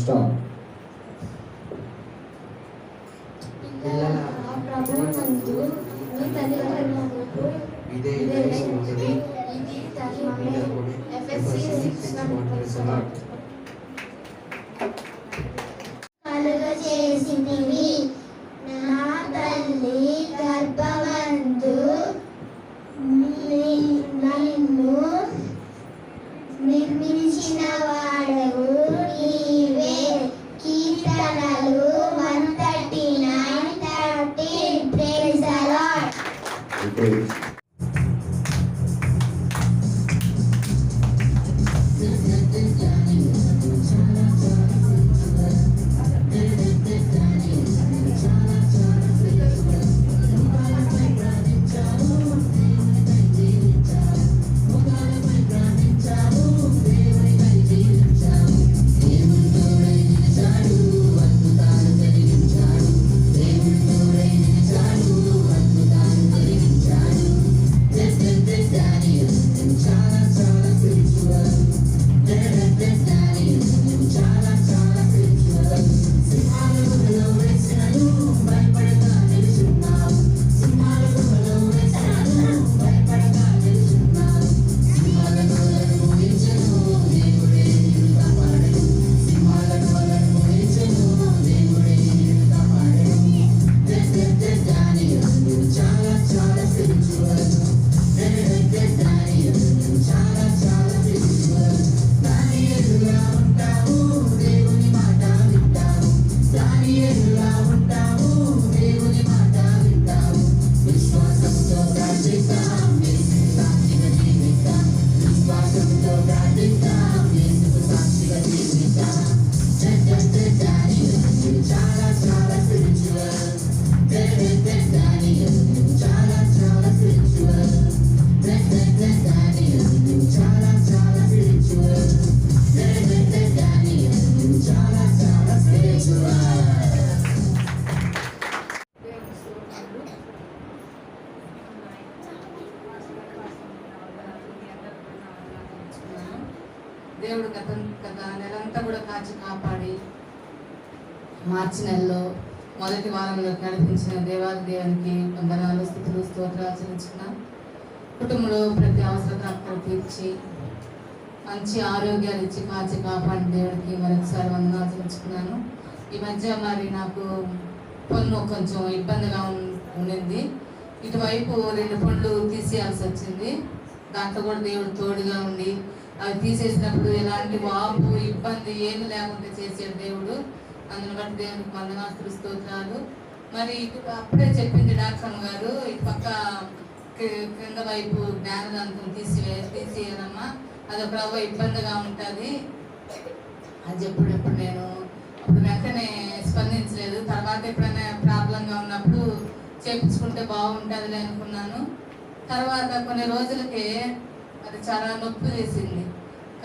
Stop. ప్రభువునందు మీ తల్లిదండ్రులకు విధేయులై ఇది ధర్మమే. ఎఫెసీ 6:1. కలుగజేసితివి నా తల్లి గర్భమందు నన్ను నిర్మించిన వాడవు నీవే. కీర్తనలు 139:13. Praise the Lord. దేవుడు గత నెలంతా కూడా కాచి కాపాడి మార్చి నెలలో మొదటి వారంలో నడిపించిన దేవాది దేవునికి వందనాలు, స్తుతులు, స్తోత్రాలు చెల్లించుకున్నాం. కుటుంబంలో ప్రతి అవసరత అక్కలు తీర్చి మంచి ఆరోగ్యాలు ఇచ్చి కాచి కాపాడిన దేవుడికి మరొకసారి వందనాలు చెల్లించుకున్నాను. ఈ మధ్య మరి నాకు పన్ను కొంచెం ఇబ్బందిగా ఉండింది. ఇటువైపు 2 పళ్ళు తీసేయాల్సి వచ్చింది. దాంట్లో కూడా దేవుడు తోడుగా ఉండి అవి తీసేసినప్పుడు ఎలాంటి వాపు ఇబ్బంది ఏమి లేకుండా చేసాడు దేవుడు. అందుని బట్టి దేవునికి వందనాలు, స్తోత్రాలు. మరి ఇటు అప్పుడే చెప్పింది డాక్టర్ గారు, ఇటు పక్క క్రింద వైపు జ్ఞానదంతం తీసేయాలమ్మా, అదొక ఇబ్బందిగా ఉంటుంది అని చెప్పినప్పుడు నేను అప్పుడు వెంటనే స్పందించలేదు. తర్వాత ఎప్పుడైనా ప్రాబ్లంగా ఉన్నప్పుడు చేయించుకుంటే బాగుంటుందిలే అనుకున్నాను. తర్వాత కొన్ని రోజులకే అది చాలా నొప్పి వేసింది.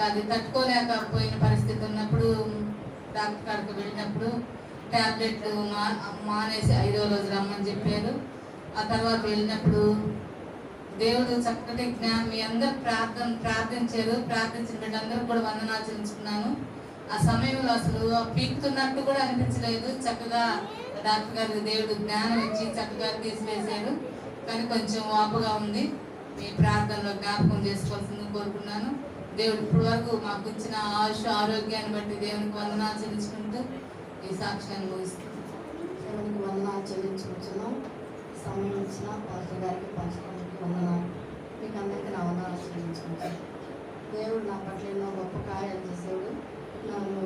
అది తట్టుకోలేకపోయిన పరిస్థితి ఉన్నప్పుడు డాక్టర్ కాడికి వెళ్ళినప్పుడు ట్యాబ్లెట్లు మానేసి 5వ రోజు రమ్మని చెప్పారు. ఆ తర్వాత వెళ్ళినప్పుడు దేవుడు చక్కటి జ్ఞానం, మీ అందరూ ప్రార్థించారు. ప్రార్థించిన బిడ్డలందరూ కూడా వందనాలు చెల్లించుకున్నాను. ఆ సమయంలో అసలు పీకుతున్నట్టు కూడా అనిపించలేదు. చక్కగా డాక్టర్ గారికి దేవుడు జ్ఞానం ఇచ్చి చక్కగా తీసివేశారు. కానీ కొంచెం వాపుగా ఉంది. మీ ప్రార్థనలో జ్ఞాపకం చేసుకోవాల్సింది కోరుకున్నాను. దేవుడు ఇప్పటి వరకు మాకు ఇచ్చిన ఆరోగ్యాన్ని బట్టి దేవునికి వందనాలు చెల్లించుకుంటూ ఈ సాక్ష్యాన్ని ముగిస్తున్నాం. దేవునికి వందనాలు చెల్లించుకుంటున్నాం. సమయం ఇచ్చిన పాస్టర్ గారికి, పంచడానికి వందనాలు. మీకు అందరికీ నా వందనాలు చెల్లించుకుంటాను. దేవుడు నా పట్ల ఎన్నో గొప్ప కార్యాలు చేసేవాడు. నన్ను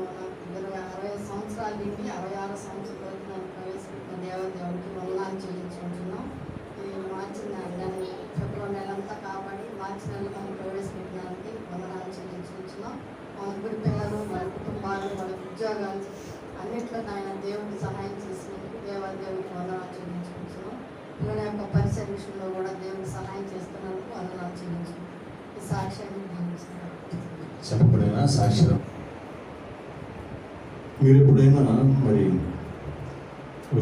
60 సంవత్సరాలు దిగి 66 సంవత్సరాలకు నన్ను ప్రవేశపెట్టిన దేవుడికి వందనాలు చెల్లించుకుంటున్నాం. మార్చి నెలని ఫిబ్రవరి నెలంతా కాపాడి మార్చి నెలలో మనం ప్రవేశపెట్టడానికి వందనాలు చెల్లించుకుంటున్నాం. మా ముగ్గురు పిల్లలు, మన కుటుంబాలు, మన ఉద్యోగాలు అన్నింటిలో ఆయన దేవుడికి సహాయం చేసినందుకు దేవుడికి వందనాలు చెల్లించుకుంటున్నాం. పిల్లల యొక్క పరిసర విషయంలో కూడా దేవుడికి సహాయం చేస్తున్నందుకు వందనాలు చెల్లించుకుంటున్నాం. ఈ సాక్ష్యాన్ని చెప్పబడిన సాక్ష్యం. మీరు ఎప్పుడైనా మరి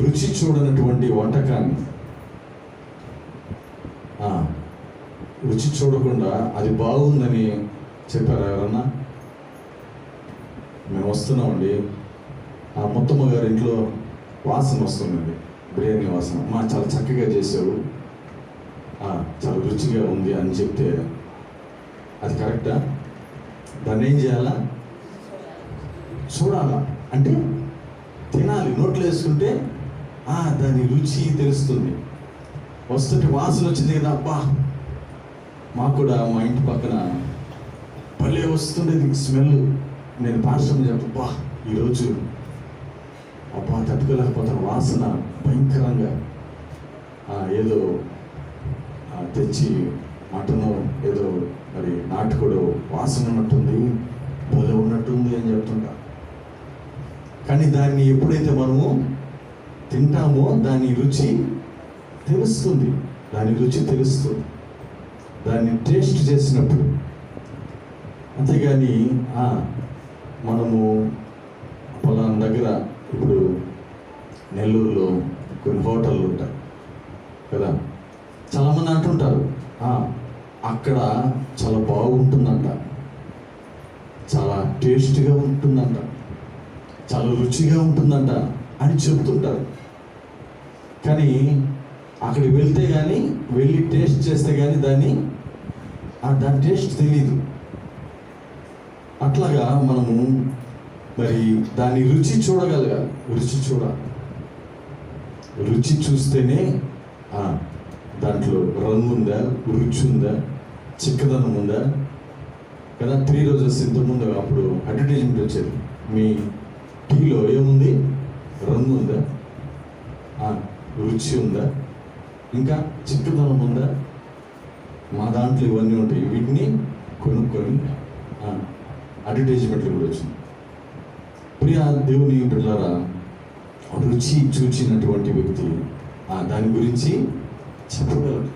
రుచి చూడనటువంటి వంటకాన్ని రుచి చూడకుండా అది బాగుందని చెప్పారా ఎవరన్నా? మేము వస్తున్నామండి, ఆ ముత్తమ్మ గారి ఇంట్లో వాసన వస్తుందండి, బిర్యానీ వాసన. మా చాలా చక్కగా చేసావు, చాలా రుచిగా ఉంది అని చెప్తే అది కరెక్టా? దాన్ని ఏం చేయాలా? చూడాలా. అంటే తినాలి, నోట్లో వేసుకుంటే దాని రుచి తెలుస్తుంది. వస్తుంటే వాసన వచ్చింది కదా, అబ్బా. మాకు కూడా మా ఇంటి పక్కన భలే వస్తుండేది స్మెల్. నేను పాశ్రం చెప్పా, ఈరోజు అబ్బా తట్టుకోలేకపోతాను, వాసన భయంకరంగా. ఏదో తెచ్చి మటను ఏదో మరి నాటుకోడు వాసన ఉన్నట్టుంది, భలే ఉన్నట్టుంది అని చెప్తుంటా. కానీ దాన్ని ఎప్పుడైతే మనము తింటామో దాని రుచి తెలుస్తుంది, దాన్ని టేస్ట్ చేసినప్పుడు. అంతేగాని మనము పొలాన్ దగ్గర ఇప్పుడు నెల్లూరులో కొన్ని హోటళ్ళు ఉంటాయి కదా, చాలామంది అంటుంటారు అక్కడ చాలా బాగుంటుందంట, చాలా టేస్ట్గా ఉంటుందంట, చాలా రుచిగా ఉంటుందంట అని చెప్తుంటారు. కానీ అక్కడికి వెళ్తే కానీ, వెళ్ళి టేస్ట్ చేస్తే కానీ దాని టేస్ట్ తెలియదు. అట్లాగా మనము మరి దాని రుచి చూడగలగాలి, రుచి చూస్తేనే దాంట్లో రంగు ఉందా, రుచి ఉందా, చిక్కదనం ఉందా కదా. 3 రోజెస్ ఇంతకుముందు అప్పుడు అడ్వర్టైజ్మెంట్ వచ్చేది, మీ టీలో ఏముంది, రంగు ఉందా, రుచి ఉందా, ఇంకా చిక్కదనం ఉందా. మా దాంట్లో ఇవన్నీ ఉంటాయి, వీటిని కొనుక్కొని అడ్వర్టైజ్మెంట్లు కూడా వచ్చింది. ప్రియ దేవుని బిడ్డలారా, రుచి చూచినటువంటి వ్యక్తి దాని గురించి చెప్పగలరు,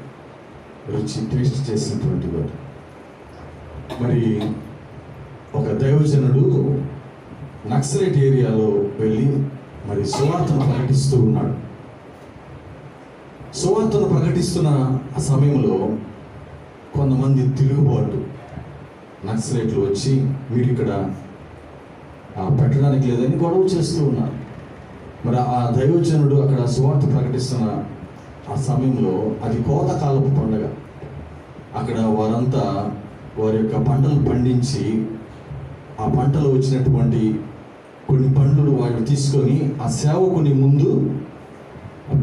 రుచి టేస్ట్ చేసినటువంటి వాడు. మరి ఒక దైవజనుడు నక్సలైట్ ఏరియాలో వెళ్ళి మరి సువార్తను ప్రకటిస్తూ ఉన్నాడు. సువార్తను ప్రకటిస్తున్న ఆ సమయంలో కొంతమంది తిరుగుబాటు నక్సలైట్లు వచ్చి మీరు ఇక్కడ పెట్టడానికి లేదని గొడవ చేస్తూ ఉన్నారు. మరి ఆ దైవజనుడు అక్కడ సువార్త ప్రకటిస్తున్న ఆ సమయంలో అది కోతకాలపు పండుగ. అక్కడ వారంతా వారి యొక్క పంటలు పండించి ఆ పంటలో వచ్చినటువంటి కొన్ని పండ్లు వాటిని తీసుకొని ఆ సేవకుని ముందు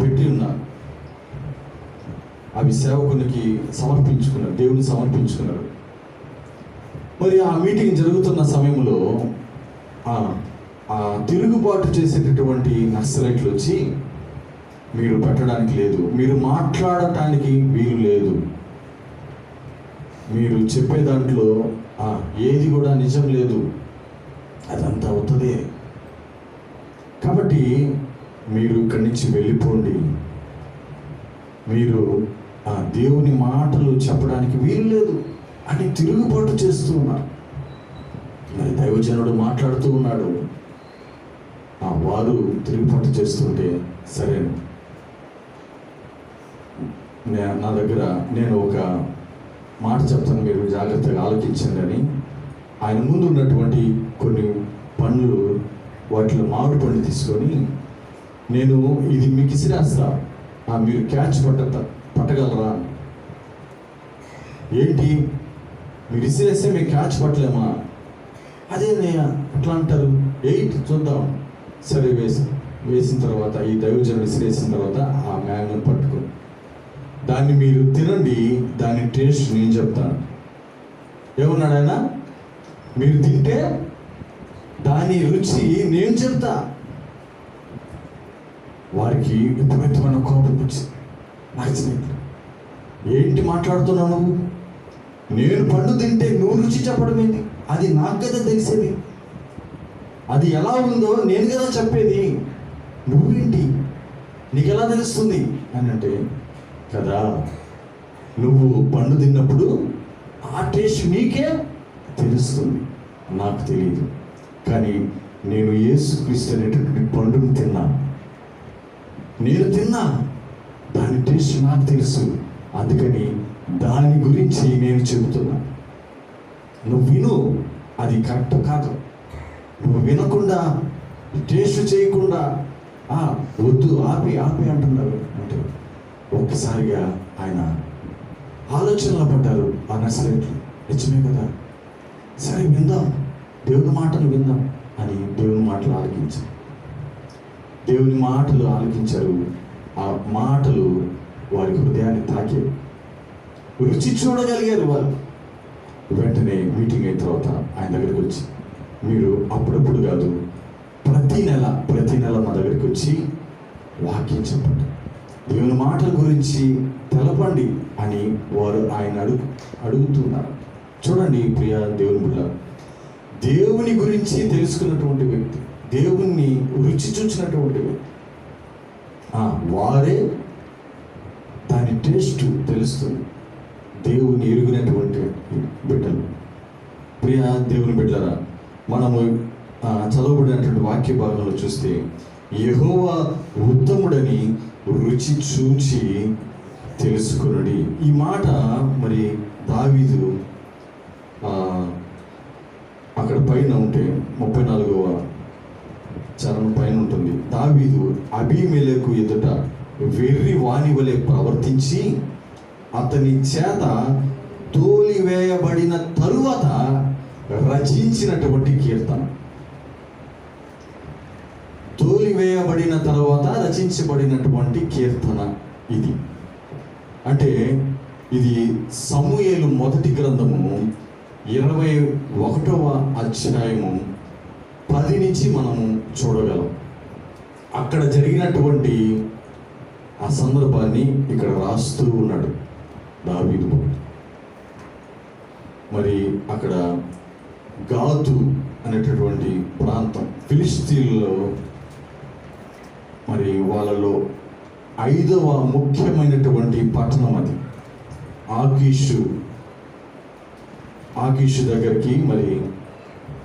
పెట్టి ఉన్నారు. అవి సేవకునికి సమర్పించుకున్నారు, దేవుని సమర్పించుకున్నారు. మరి ఆ మీటింగ్ జరుగుతున్న సమయంలో ఆ తిరుగుబాటు చేసేటటువంటి నక్సలైట్లు వచ్చి మీరు పెట్టడానికి లేదు, మీరు మాట్లాడటానికి వీలు లేదు, మీరు చెప్పే దాంట్లో ఏది కూడా నిజం లేదు, అదంతా అవుతుంది, కాబట్టి మీరు ఇక్కడి నుంచి వెళ్ళిపోండి, మీరు దేవుని మాటలు చెప్పడానికి వీలు లేదు అని తిరుగుబాటు చేస్తూ ఉన్నారు. మరి దైవజనుడు మాట్లాడుతూ ఉన్నాడు, వారు తిరుగుబాటు చేస్తుంటే సరే నా దగ్గర నేను ఒక మాట చెప్తాను, మీరు జాగ్రత్తగా ఆలోచించండి అని ఆయన ముందు ఉన్నటువంటి కొన్ని పండ్లు, వాటిలో మామిడి పండు తీసుకొని నేను ఇది మీకు ఇసిరేస్తా, మీరు క్యాచ్ పట్టగలరా? ఏంటి మీరు ఇసిరేస్తే మేము క్యాచ్ పట్టలేమా? అదే అట్లా అంటారు, 8 చూద్దాం. సరే వేసిన తర్వాత ఈ దైవజనుడు విసిరేసిన తర్వాత ఆ మ్యాంగోని పట్టుకొని దాన్ని మీరు తినండి, దాని టేస్ట్ నేను చెప్తాను. ఏమన్నాడు ఆయన? మీరు తింటే దాని రుచి నేను చెప్తా. వారికి విపరీతమైన కోపం వచ్చింది. నచ్చినట్లు ఏంటి మాట్లాడుతున్నావు నువ్వు? నేను పండు తింటే నువ్వు రుచి చెప్పడం ఏంటి? అది నాకు కదా తెలిసేది, అది ఎలా ఉందో నేను కదా చెప్పేది, నువ్వేంటి నీకు ఎలా తెలుస్తుంది అని అంటే, కదా నువ్వు పండు తిన్నప్పుడు ఆ టేస్ట్ నీకే తెలుస్తుంది, నాకు తెలియదు. కానీ నేను యేసుక్రీస్తు అనేటటువంటి పండును నేను తిన్నా, దాని టేస్ట్ నాకు తెలుసు, అందుకని దాని గురించి నేను చెబుతున్నా. నువ్వు విను, అది కరెక్ట్ కాదు. నువ్వు వినకుండా టేస్ట్ చేయకుండా వద్దు ఆపి అంటున్నారు. అంటే ఒక్కసారిగా ఆయన ఆలోచనలో పడ్డారు. ఆ నర్సరేట్లు నిజమే కదా, సరే విందాం, దేవుని మాటలు విందాం అని దేవుని మాటలు ఆలకించారు. దేవుని మాటలు ఆలకించారు. ఆ మాటలు వారి హృదయాన్ని తాకే, రుచి చూడగలిగారు వారు. వెంటనే మీటింగ్ అయిన తర్వాత ఆయన దగ్గరికి వచ్చి, మీరు అప్పుడప్పుడు కాదు, ప్రతి నెల మా దగ్గరికి వచ్చి వాక్యం చెప్పండి, దేవుని మాటల గురించి తెలపండి అని వారు ఆయన అడుగుతున్నారు. చూడండి ప్రియ దేవుని బిడ్డ, దేవుని గురించి తెలుసుకున్నటువంటి వ్యక్తి, దేవుణ్ణి రుచి చూసినటువంటి వ్యక్తి, వారే దాని టేస్ట్ తెలుస్తుంది. దేవుని ఎరిగినటువంటి బిడ్డలు. ప్రియ దేవుని బిడ్డరా, మనము చదవబడినటువంటి వాక్య భాగంలో చూస్తే, యెహోవా ఉత్తముడని రుచి చూచి తెలుసుకునడి. ఈ మాట మరి దావీదు అక్కడ పైన ఉంటే 34వ చరణం పైన ఉంటుంది. దావీదు అబీమెలెకు ఎదుట వెర్రి వాని వలె ప్రవర్తించి అతని చేత తోలివేయబడిన తరువాత రచించినటువంటి కీర్తన. తోలివేయబడిన తరువాత రచించబడినటువంటి కీర్తన ఇది. అంటే ఇది సమూయేలు మొదటి గ్రంథము 21వ అధ్యాయము 10 నుంచి మనము చూడగలం. అక్కడ జరిగినటువంటి ఆ సందర్భాన్ని ఇక్కడ రాస్తూ ఉన్నాడు దావీదు. మరి అక్కడ గాతు అనేటటువంటి ప్రాంతం ఫిలిష్తీన్లో, మరి వాళ్ళలో 5వ ముఖ్యమైనటువంటి పట్టణం అది. ఆకీషు దగ్గరికి మరి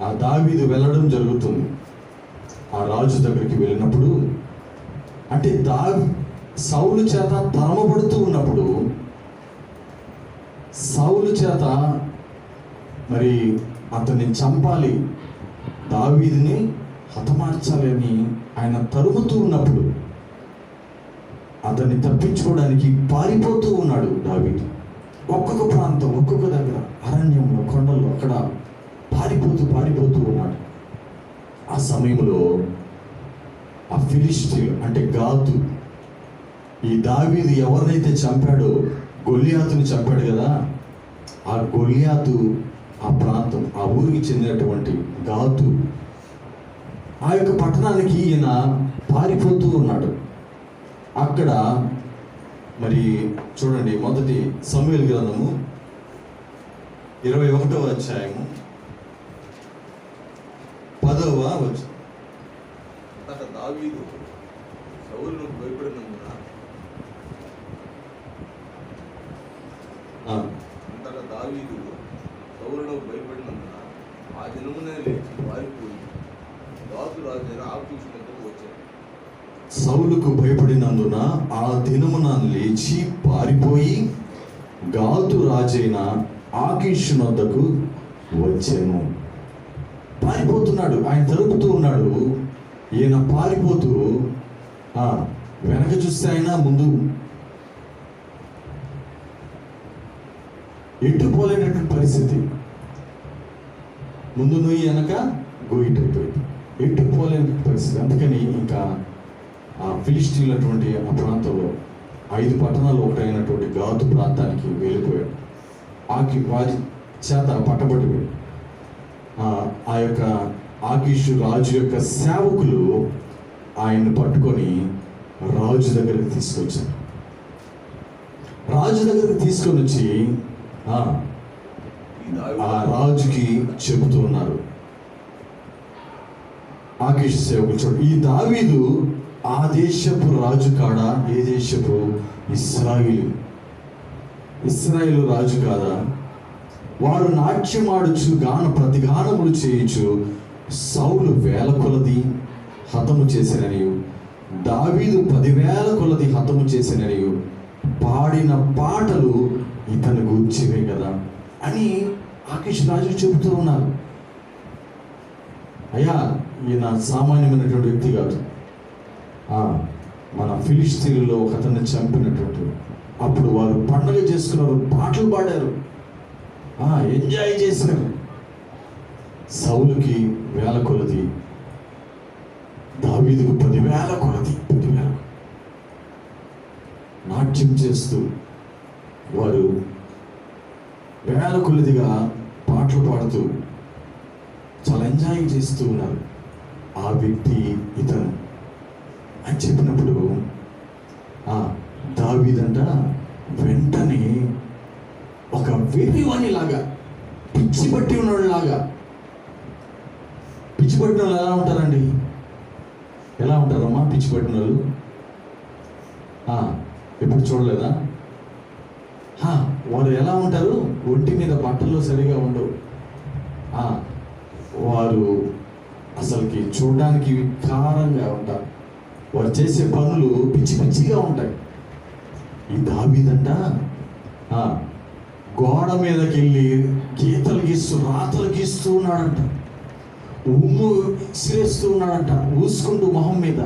ఆ దావీదు వెళ్ళడం జరుగుతుంది. ఆ రాజు దగ్గరికి వెళ్ళినప్పుడు, అంటే సౌలు చేత తరమబడుతూ ఉన్నప్పుడు, సౌలు చేత మరి అతన్ని చంపాలి, దావీదుని హతమార్చాలి అని ఆయన తరుముతూ ఉన్నప్పుడు, అతన్ని తప్పించుకోవడానికి పారిపోతూ ఉన్నాడు దావీదు. ఒక్కొక్క ప్రాంతం, ఒక్కొక్క దగ్గర, అరణ్యంలో, కొండల్లో అక్కడ పారిపోతూ ఉన్నాడు. ఆ సమయంలో ఆ ఫిలిష్తీయులు అంటే గాతు, ఈ దావీదు ఎవరినైతే చంపాడో, గొల్లియాతుని చంపాడు కదా, ఆ గొల్లియాతు ఆ ప్రాంతం, ఆ ఊరికి చెందినటువంటి గాతు, ఆ యొక్క పట్టణానికి ఈయన పారిపోతూ ఉన్నాడు. అక్కడ మరి చూడండి, మొదటి సమూయేలు గ్రంథము 21వ అధ్యాయము 10వ వచనం. అంతటా దావీదు సౌలును భయపడినందున ఆ దినమునే లేచి పారిపోయి గాతు రాజైన ఆకీషు వద్దకు వచ్చాడు. సౌలుకు భయపడినందున ఆ దినమున లేచి పారిపోయి గాతు రాజైన ఆకీషు వద్దకు వచ్చాను. పారిపోతున్నాడు, ఆయన తరుపుతూ ఉన్నాడు. ఈయన పారిపోతూ వెనక చూస్తే ఆయన ముందు ఎటు పోలేనటువంటి పరిస్థితి. ముందు నువ్వు వెనక గోయిటైపోయింది, ఎటు పోలేని పరిస్థితి. అందుకని ఇంకా ఆ ఫిలిష్తీయులటువంటి ఆ ప్రాంతంలో 5 పట్టణాలు ఒకటైనటువంటి గాతు ప్రాంతానికి వెళ్ళిపోయాడు. వారి చేత పట్టబడి ఆ యొక్క ఆకీషు రాజు యొక్క సేవకులు ఆయన్ని పట్టుకొని రాజు దగ్గరికి తీసుకొచ్చారు. రాజు దగ్గరికి తీసుకొని వచ్చి ఆ రాజుకి చెబుతూ ఉన్నారు. ఆకీషు సేవకులు, చూడు, ఈ దావీదు ఆ దేశపు రాజు కాడా? ఏ దేశపు? ఇశ్రాయేలు రాజు కాదా? వారు నాట్యమాడుచు ప్రతిగానములు చేయుచు సౌలు 1000 కొలది హతము చేసిననియు దావీదు 10,000 కొలది హతము చేసిననియు పాడిన పాటలు ఇతను గూర్చివే కదా అని ఆకీషు రాజు చెబుతూ ఉన్నారు. అయ్యా, ఈయన సామాన్యమైనటువంటి వ్యక్తి కాదు. మన ఫిలిష్తీన్లో ఒక అతన్ని చంపినటువంటి. అప్పుడు వారు పండుగ చేసుకున్నారు, పాటలు పాడారు, ఎంజాయ్ చేసినారు. సౌలుకి 1000 కొలది, దావీదుకు 10,000 కొలది, 10,000 నాట్యం చేస్తూ వారు 1000 కొలదిగా పాటలు పాడుతూ చాలా ఎంజాయ్ చేస్తూ ఉన్నారు. ఆ వ్యక్తి ఇతను అని చెప్పినప్పుడు దావీదంట వెంటనే ఒక వెర్రివాణి లాగా, పిచ్చి పట్టి ఉన్నలాగా. పిచ్చి పట్టిన వాళ్ళు ఎలా ఉంటారండి? ఎలా ఉంటారమ్మా పిచ్చి పట్టిన వాళ్ళు? ఎప్పుడు చూడలేదా? వారు ఎలా ఉంటారు? ఒంటి మీద బట్టలు సరిగా ఉండవు. వారు అసలుకి చూడడానికి కారంగా ఉంటారు. వారు చేసే పనులు పిచ్చి పిచ్చిగా ఉంటాయి. ఈ దావీదంట గోడ మీదకి వెళ్ళి గీతలు గీస్తూ, రాతలు గీస్తూ ఉన్నాడంట. ఉమ్ము సిరేస్తూ ఉన్నాడంట, ఊసుకుంటూ మొహం మీద.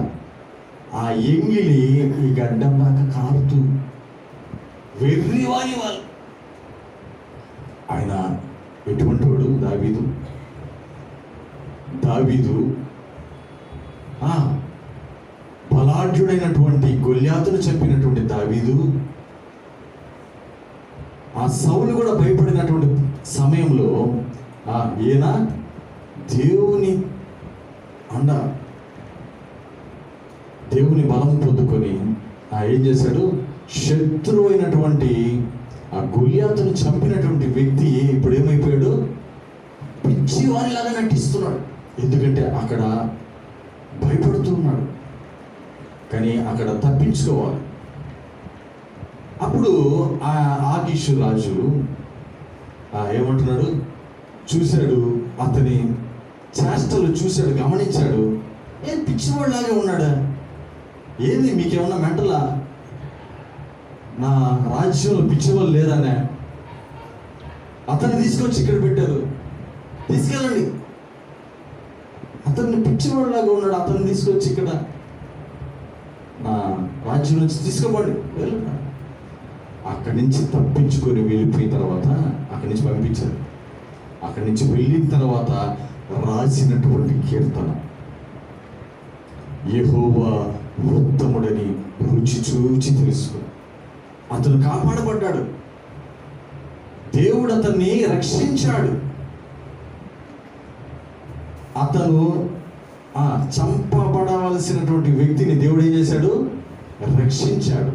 ఆ ఎంగిలి ఈ గడ్డం దాకా కారుతూ వెర్రివాని వాళ్ళు. ఆయన ఎటువంటి వాడు? దావీదు బలాఢ్యుడైనటువంటి గొల్యాతును చంపినటువంటి దావీదు. ఆ సౌలు కూడా భయపడినటువంటి సమయంలో ఈయన దేవుని బలం పొందుకొని ఏం చేశాడు? శత్రువు అయినటువంటి ఆ గొల్యాతును చంపినటువంటి వ్యక్తి ఇప్పుడు ఏమైపోయాడు? పిచ్చివానిలాగా నటిస్తున్నాడు. ఎందుకంటే అక్కడ భయపడుతున్నాడు, కానీ అక్కడ తప్పించుకోవాలి. అప్పుడు ఆ ఆకీషు రాజు ఏమంటున్నాడు? చూశాడు, అతని చేష్టలు చూశాడు, గమనించాడు. ఏం పిచ్చివాడిలాగే ఉన్నాడా? ఏంది మీకేమన్నా మెంటలా? నా రాజ్యంలో పిచ్చివాళ్ళు లేదనే అతన్ని తీసుకొచ్చి ఇక్కడ పెట్టారు, తీసుకెళ్ళండి. అతన్ని పిచ్చివాడిలాగా ఉన్నాడు, అతన్ని తీసుకొచ్చి ఇక్కడ నా రాజ్యం నుంచి తీసుకోబడి వెళ్ళు. అక్కడి నుంచి తప్పించుకొని వెళ్ళిపోయిన తర్వాత అక్కడి నుంచి పంపించారు. అక్కడి నుంచి వెళ్ళిన తర్వాత రాసినటువంటి కీర్తన, యెహోవా ఉత్తముడని రుచి చూచి తెలుసుకో. అతను కాపాడబడ్డాడు, దేవుడు అతన్ని రక్షించాడు. అతను చంపబడవలసినటువంటి వ్యక్తిని దేవుడు ఏం చేశాడు? రక్షించాడు.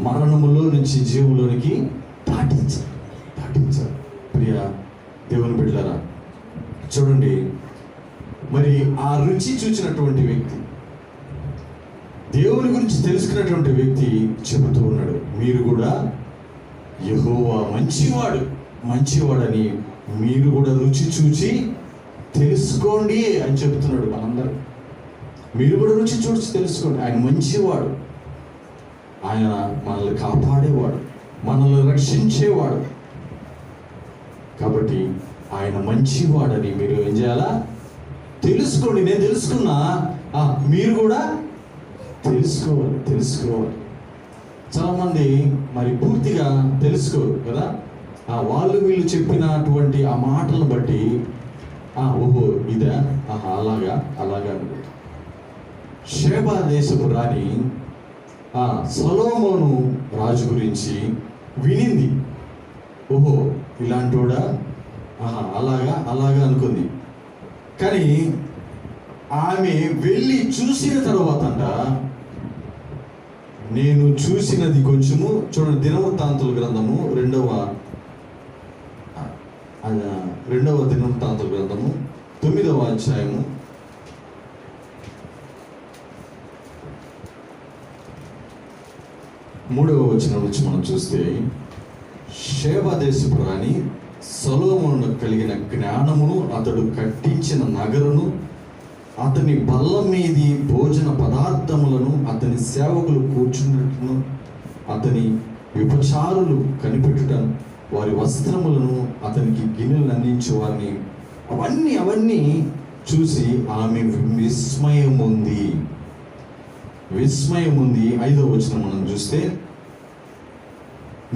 మరణములో నుంచి జీవంలోనికి దాటించాడు. ప్రియ దేవుని బిడ్డలారా, చూడండి, మరి ఆ రుచి చూచినటువంటి వ్యక్తి, దేవుని గురించి తెలుసుకున్నటువంటి వ్యక్తి చెబుతూ ఉన్నాడు, మీరు కూడా యెహోవా మంచివాడని మీరు కూడా రుచి చూచి తెలుసుకోండి అని చెబుతున్నాడు. మనందరూ మీరు కూడా రుచి చూసి తెలుసుకోండి. ఆయన మంచివాడు, ఆయన మనల్ని కాపాడేవాడు, మనల్ని రక్షించేవాడు. కాబట్టి ఆయన మంచివాడని మీరు ఏం చేయాలా? తెలుసుకోండి. నేను తెలుసుకున్నా, మీరు కూడా తెలుసుకోవాలి. చాలామంది మరి పూర్తిగా తెలుసుకోరు కదా. వాళ్ళు వీళ్ళు చెప్పినటువంటి ఆ మాటలను బట్టి ఓహో ఇదా, అలాగా అనుకుంటా. షేబా దేశపు రాణి సొలొమోను రాజు గురించి వినింది. ఓహో ఇలాంటోడా, అలాగా అనుకుంది. కానీ ఆమె వెళ్ళి చూసిన తర్వాత నేను చూసినది కొంచెము చూడండి. దినవృత్తాంతుల గ్రంథము రెండవ దినవృత్తాంతుల గ్రంథము 9వ అధ్యాయము 3వ వచనం నుంచి మనం చూస్తే, షేబా దేశపు రాణి సొలొమోను కలిగిన జ్ఞానమును, అతడు కట్టించిన నగరును, అతని బల్ల మీది భోజన పదార్థములను, అతని సేవకులు కూర్చున్నట్టును, అతని విపచారులు కనిపెట్టుటను, వారి వస్త్రములను, అతనికి గిన్నెలు అందించే వారిని అవన్నీ చూసి ఆమె విస్మయం ఉంది. 5వ వచనం మనం చూస్తే,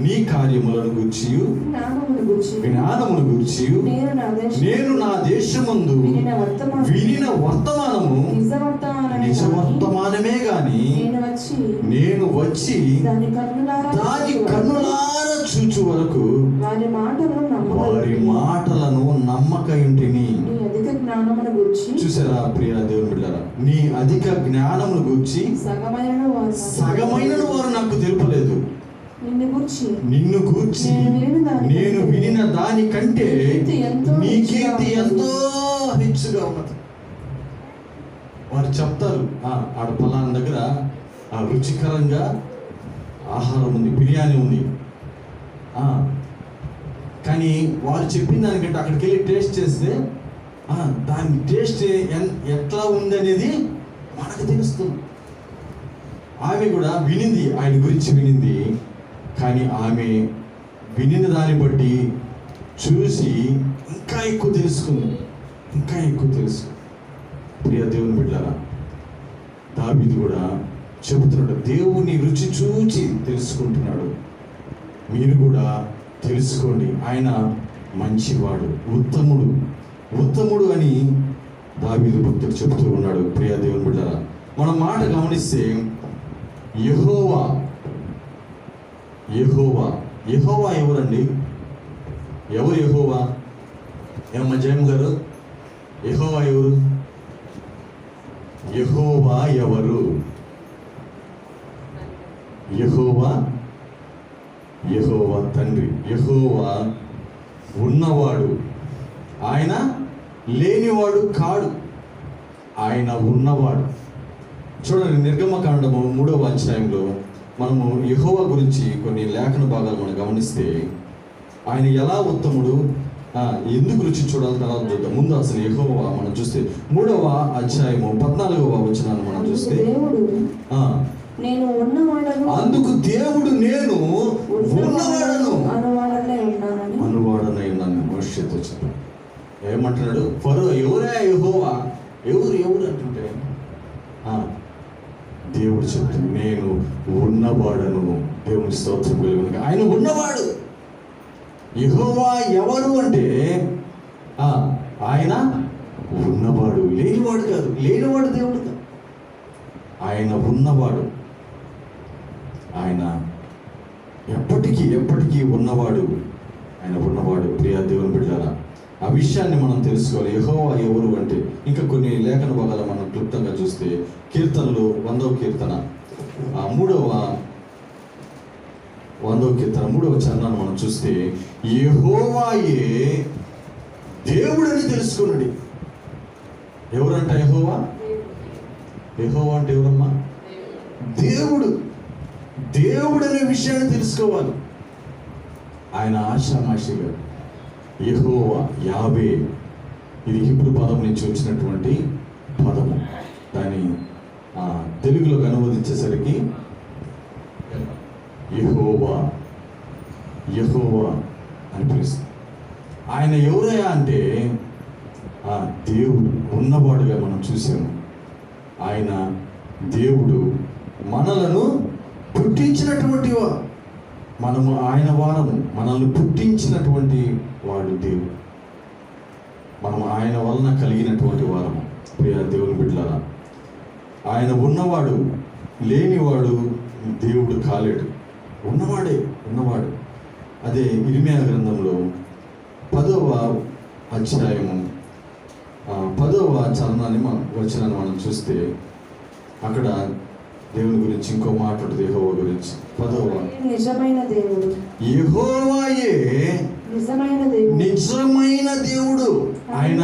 నీ కార్యములను గూర్చియు జ్ఞానమును గూర్చియు నేను నా దేశమందు వినిన వర్తమానము నిజవర్తమానమే గాని నేను వచ్చి దాని కన్నులారా చూచు వరకు వారి మాటలను నమ్మకయుంటిని. చూసారా ప్రియ దేవుని బిడ్డలారా, నీ అధిక జ్ఞానమును గూర్చి సగమైనను వారు నాకు తెలుపలేదు. నిన్ను గూర్చి నేను వినిన దానికంటే నీ కీర్తి ఎంతో హెచ్చుగా ఉన్నది. వారు చెప్తారు, ఆడ పలానా దగ్గర రుచికరంగా ఆహారం ఉంది, బిర్యానీ ఉంది. కానీ వారు చెప్పిన దానికంటే అక్కడికి వెళ్ళి టేస్ట్ చేస్తే దాని టేస్ట్ ఎట్లా ఉంది అనేది మనకు తెలుస్తుంది. ఆమె కూడా వినింది, ఆయన గురించి వినింది. కానీ ఆమె వినిన దాన్ని బట్టి చూసి ఇంకా ఎక్కువ తెలుసుకుంది. ప్రియ దేవుని బిడ్డలారా, దావీదు కూడా చెబుతున్నాడు, దేవుని రుచి చూచి తెలుసుకుంటున్నాడు. మీరు కూడా తెలుసుకోండి, ఆయన మంచివాడు, ఉత్తముడు అని దావీదు భక్తుడు చెబుతూ ఉన్నాడు. ప్రియ దేవుని బిడ్డలారా, మనం మాట గమనిస్తే యెహోవా ఎవరండి? ఎవరు యెహోవా? ఏమమ్మా జయమ్మ గారు, యెహోవా ఎవరు? యెహోవా ఎవరు? యెహోవా తండ్రి. యెహోవా ఉన్నవాడు, ఆయన లేనివాడు కాడు, ఆయన ఉన్నవాడు. చూడండి, నిర్గమకాండము 3వ అధ్యాయంలో మనము యెహోవా గురించి కొన్ని లేఖన భాగాలు మనం గమనిస్తే, ఆయన ఎలా ఉత్తముడు, ఎందుకు రుచి చూడాలి తర్వాత చూద్దాం. ముందు అసలు యెహోవా మనం చూస్తే 3వ అధ్యాయము 14వ వచనాన్ని మనం చూస్తే, అందుకు దేవుడు నేను ఉన్నవాడను అనువాడనై ఉన్నాను. మోషేతో చెప్పాడు. ఏమంటున్నాడు? ఫరో ఎవరా యెహోవా? ఎవరు అంటుంటే దేవుడు చెప్తాడు, నేను ఉన్నవాడను. దేవుని స్తోత్రం కలుగును. ఆయన ఉన్నవాడు. యెహోవా ఎవరు అంటే ఆయన ఉన్నవాడు, లేనివాడు కాదు. లేనివాడు దేవుడు కాదు, ఆయన ఉన్నవాడు. ఆయన ఎప్పటికీ ఉన్నవాడు. ఆయన ఉన్నవాడు. ప్రియ దేవుని బిడ్డలారా, ఆ విషయాన్ని మనం తెలుసుకోవాలి. యెహోవా ఎవరు అంటే ఇంకా కొన్ని లేఖన భాగాలు మనం క్లుప్తంగా చూస్తే, కీర్తనలు 100వ కీర్తన 100వ కీర్తన 3వ చరణాన్ని మనం చూస్తే, యెహోవాయే దేవుడని తెలుసుకున్నాడు. ఎవరంట యెహోవా? యెహోవా అంటే ఎవరమ్మా? దేవుడు అనే విషయాన్ని తెలుసుకోవాలి. ఆయన ఆషామాషిగా యెహోవా, యావే, ఇది హిబ్రూ పదం నుంచి వచ్చినటువంటి పదము. దాన్ని తెలుగులోకి అనువదించేసరికి యెహోవా అని పిలుస్తుంది. ఆయన ఎవరయ్యా అంటే దేవుడు ఉన్నవాడుగా మనం చూసాము. ఆయన దేవుడు, మనలను పుట్టించినటువంటి మనము ఆయన వారము. మనల్ని పుట్టించినటువంటి వాడు దేవుడు. మనం ఆయన వలన కలిగినటువంటి వారము. ప్రియ దేవుని బిడ్డలారా, ఆయన ఉన్నవాడు, లేనివాడు దేవుడు కాలేడు. ఉన్నవాడు. అదే ఇర్మియా గ్రంథంలో 10వ అధ్యాయము 10వ చరణాన్ని వచనాన్ని మనం చూస్తే, అక్కడ దేవుని గురించి ఇంకో మాట ఉంటుంది. యెహోవా గురించి 10వ, నిజమైన దేవుడు యెహోవాయే నిజమైన దేవుడు. ఆయన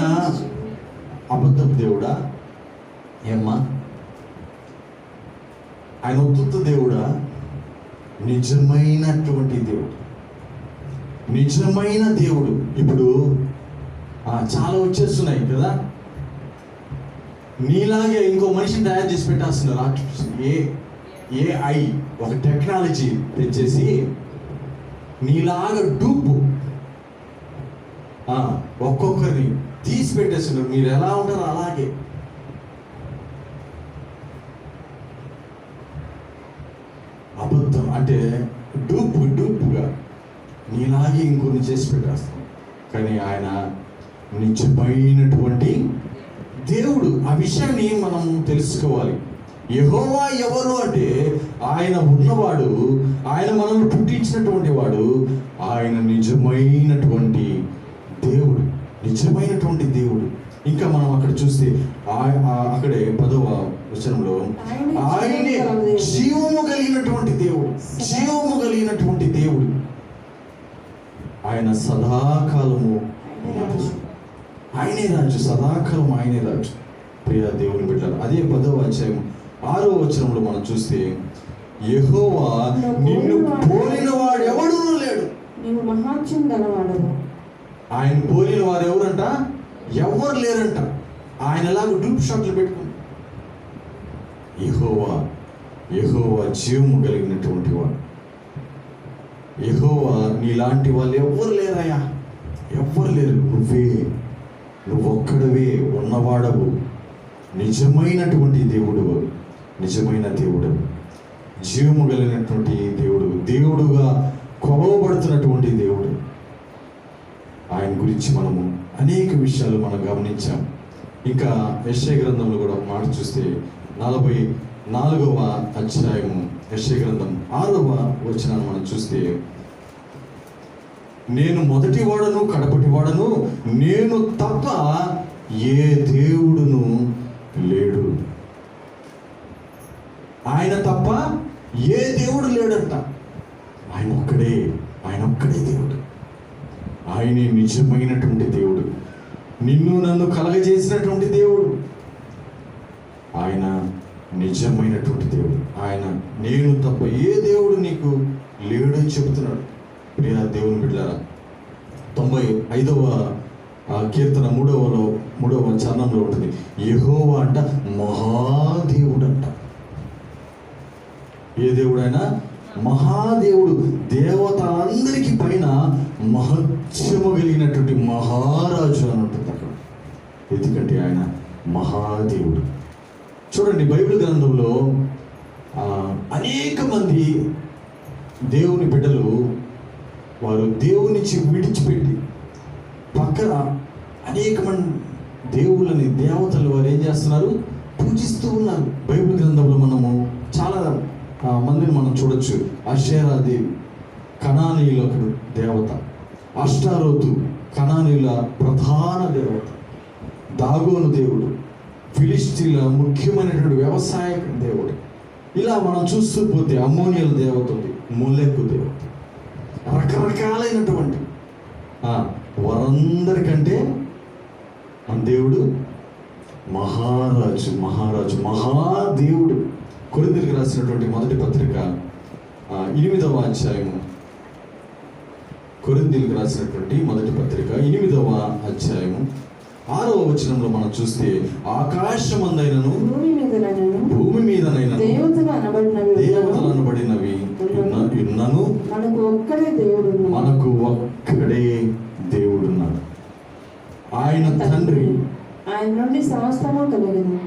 అబద్ధపు దేవుడా? ఏమ్మా? ఆయన ఉత్త దేవుడా? నిజమైనటువంటి దేవుడు. ఇప్పుడు చాలా వచ్చేస్తున్నాయి కదా, నీలాగే ఇంకో మనిషిని తయారు చేసి పెట్టేస్తున్నారు. ఏఐ ఒక టెక్నాలజీ తెచ్చేసి నీలాగా డూపు ఒక్కొక్కరిని తీసి పెట్టేస్తున్నారు. మీరు ఎలా ఉంటారో అలాగే. అబద్ధం అంటే డూపుగా నీలాగే ఇంకొన్ని చేసి పెట్టేస్తాం. కానీ ఆయన నిజమైనటువంటి దేవుడు. ఆ విషయాన్ని మనం తెలుసుకోవాలి. యెహోవా ఎవరు అంటే ఆయన ఉన్నవాడు, ఆయన మనల్ని పుట్టించినటువంటి వాడు, ఆయన నిజమైనటువంటి దేవుడు, నిజమైనటువంటి దేవుడు. ఇంకా మనం అక్కడ చూస్తే అక్కడే 10వ వచనంలో ఆయనే జీవము కలిగినటువంటి దేవుడు, జీవము కలిగినటువంటి దేవుడు. ఆయన సదాకాలము రాజు, ఆయనే రాజు, సదాకాలం ఆయనే రాజు. ప్రియ దేవుని బిడ్డలారా, అదే 10వ అధ్యాయం 6వ వచనంలో మనం చూస్తే యెహోవా నిన్ను పోలిన వాడు ఎవడూ లేడు, నీవు మహాత్యం గలవాడవు. ఆయన పోలిన వారు ఎవరంట? ఎవరు లేరంట. ఆయనలాగా డూప్ షాట్లు పెట్టుకుని యెహోవా జీవము కలిగినటువంటి వాడు. యెహోవా నీలాంటి వాళ్ళు ఎవ్వరు లేరయ్యా, ఎవ్వరు లేరు. నువ్వు ఒక్కడవే ఉన్నవాడవు, నిజమైనటువంటి దేవుడు, నిజమైన దేవుడు, జీవము కలిగినటువంటి దేవుడు, దేవుడుగా కొలవబడుతున్నటువంటి దేవుడు. ఆయన గురించి మనము అనేక విషయాలు మనం గమనించాం. ఇంకా యెషయా గ్రంథంలో కూడా ఒక మాట చూస్తే 44వ అధ్యాయము యెషయా గ్రంథం 6వ వచనాన్ని మనం చూస్తే, నేను మొదటి వాడను కడపటి వాడను, నేను తప్ప ఏ దేవుడును లేడు. ఆయన తప్ప ఏ దేవుడు లేడంట. ఆయన ఒక్కడే దేవుడు. ఆయనే నిజమైనటువంటి దేవుడు, నిన్ను నన్ను కలగజేసినటువంటి దేవుడు. ఆయన నిజమైనటువంటి దేవుడు. ఆయన నేను తప్ప ఏ దేవుడు నీకు లేడని చెబుతున్నాడు. ప్రియ దేవుని బిడ్డలారా, 95వ కీర్తన 3వ చరణంలో ఉంటుంది, యెహోవా అంట మహాదేవుడు అంట. ఏ దేవుడైనా మహాదేవుడు, దేవతలందరికీ పైన మహత్యము కలిగినటువంటి మహారాజు అని ఉంటుంది అక్కడ. ఎందుకంటే ఆయన మహాదేవుడు. చూడండి, బైబిల్ గ్రంథంలో అనేక మంది దేవుని బిడ్డలు వారు దేవునిచ్చి విడిచిపెట్టి పక్కన అనేక మంది దేవుళ్ళని, దేవతలు వారు ఏం చేస్తున్నారు? పూజిస్తూ ఉన్నారు. బైబిల్ గ్రంథంలో మనము చాలా మందిని మనం చూడొచ్చు. అషేరాదేవి కనానీయుల దేవత, అష్టారోతు కనానీయుల ప్రధాన దేవత, దాగోను దేవుడు ఫిలిస్తీన్ల ముఖ్యమైనటువంటి వ్యవసాయ దేవుడు. ఇలా మనం చూస్తూ పోతే అమ్మోనియల దేవత ఉంది, మొలెక్కు దేవత, రకరకాలైనటువంటి వారందరికంటే మన దేవుడు మహారాజు, మహాదేవుడు. కొరింథీయులకు రాసినటువంటి మొదటి పత్రిక 8వ అధ్యాయము, కొరింథీయులకు రాసినటువంటి మొదటి పత్రిక 8వ అధ్యాయము 6వ వచనంలో మనం చూస్తే, ఆకాశమందైనను భూమి మీదనైనా దేవతలు అనబడినవి ఉన్నను మనకు ఒక్కడే దేవుడున్నాడు. ఆయన తండ్రి, ఆయన నుండి సమస్తము కలిగింది,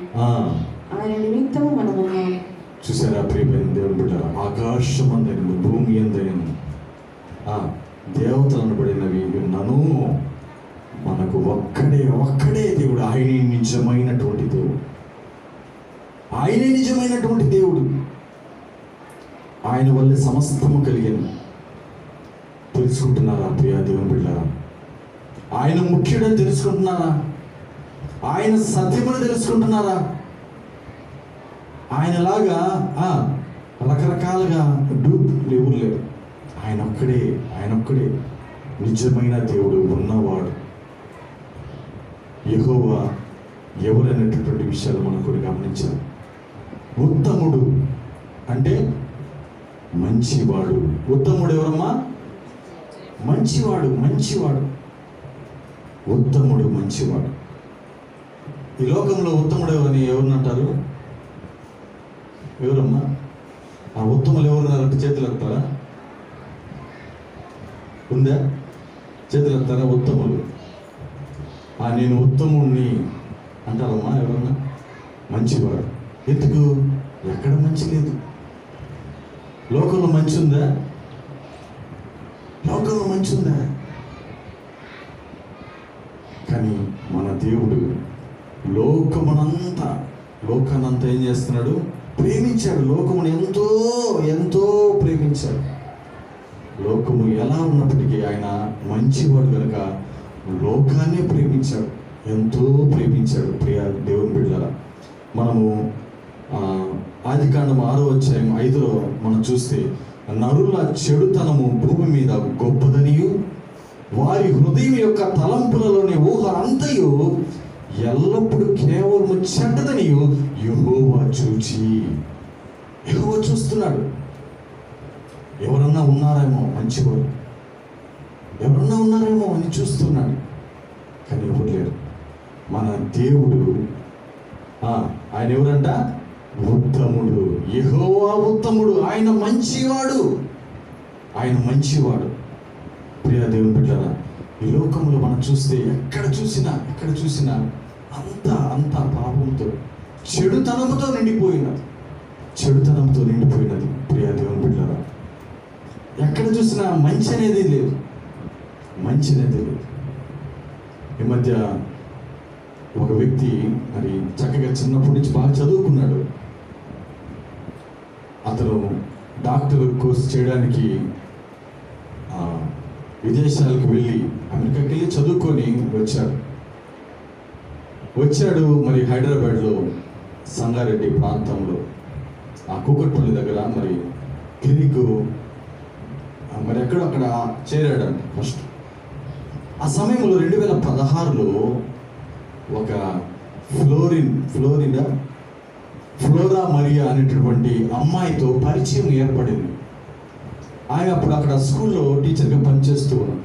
ఆయన నిమిత్తము మనము. చూసారా ప్రియమైన దేవుని బిడ్డలారా, ఆకాశమందైనను భూమి అందైనను దేవతలు అనబడినవి ఉన్నను మనకు ఒక్కడే దేవుడు. ఆయనే నిజమైనటువంటి దేవుడు, ఆయనే నిజమైనటువంటి దేవుడు. ఆయన వల్లే సమస్తము కలిగింది. తెలుసుకుంటున్నారా ప్రియ దేవుని బిడ్డలారా? ఆయన ముఖ్యుడని తెలుసుకుంటున్నారా? ఆయన సత్యమని తెలుసుకుంటున్నారా? ఆయనలాగా రకరకాలుగా డూప్లు ఎవరు లేరు. ఆయన ఒక్కడే నిజమైన దేవుడు, ఉన్నవాడు. యెహోవా ఎవరైనటువంటి విషయాలు మనం కూడా గమనించాలి. ఉత్తముడు అంటే మంచివాడు. ఉత్తముడు ఎవరమ్మా? మంచివాడు. ఉత్తముడు మంచివాడు. ఈ లోకంలో ఉత్తముడు అని ఎవరినంటారు? ఎవరమ్మా? ఆ ఉత్తములు ఎవరున్నారంటే చేతులు ఎత్తారా? ఉందా? చేతులు ఎత్తారా? ఉత్తములు నేను ఉత్తముణ్ణి అంటారమ్మా ఎవరన్నా? మంచివాడు. ఎందుకు? ఎక్కడ మంచి లేదు. లోకంలో మంచి ఉందా? లోకంలో మంచి ఉందా? కానీ మన దేవుడు లోకానంతా ఏం చేస్తున్నాడు? ప్రేమించాడు. లోకమును ఎంతో ఎంతో ప్రేమించాడు. లోకము ఎలా ఉన్నప్పటికీ ఆయన మంచివాడు కనుక లోకాన్నే ప్రేమించాడు, ఎంతో ప్రేమించాడు. ప్రియ దేవుని బిడ్డలారా, మనము ఆదికాండం 6వ అధ్యాయం 5లో మనం చూస్తే, నరుల చెడుతనము భూమి మీద గొప్పదనియు వారి హృదయం యొక్క తలంపులలోని ఊహ అంతయు ఎల్లప్పుడూ కేవలము చెడ్డదనియు యెహోవా చూస్తున్నాడు. ఎవరన్నా ఉన్నారేమో మంచివారు, ఎవరన్నా ఉన్నారేమో అని చూస్తున్నాడు, కానీ ఎవరు లేరు. మన దేవుడు ఆయన ఎవరంట? ఉత్తముడు. యెహోవా ఉత్తముడు. ఆయన మంచివాడు. ఆయన మంచివాడు. ప్రియ దేవుని బిడ్డలారా, ఈ లోకంలో మనం చూస్తే ఎక్కడ చూసినా అంతా పాపంతో, చెడుతనంతో నిండిపోయినది. ప్రియ దేవుని బిడ్డలారా, ఎక్కడ చూసినా మంచి అనేది లేదు. ఈ మధ్య ఒక వ్యక్తి మరి చక్కగా చిన్నప్పటి నుంచి బాగా చదువుకున్నాడు. అతను డాక్టర్ కోర్స్ చేయడానికి విదేశాలకు వెళ్ళి, అమెరికాకి వెళ్ళి చదువుకొని వచ్చాడు. మరి హైదరాబాద్లో సంగారెడ్డి ప్రాంతంలో కూకట్పల్లి దగ్గర మరి క్లినిక్ మరి ఎక్కడో అక్కడ చేరాడంట ఫస్ట్. ఆ సమయంలో 2016లో ఒక ఫ్లోరా మరియా అనేటటువంటి అమ్మాయితో పరిచయం ఏర్పడింది. ఆయన అప్పుడు అక్కడ స్కూల్లో టీచర్గా పనిచేస్తూ ఉన్నారు.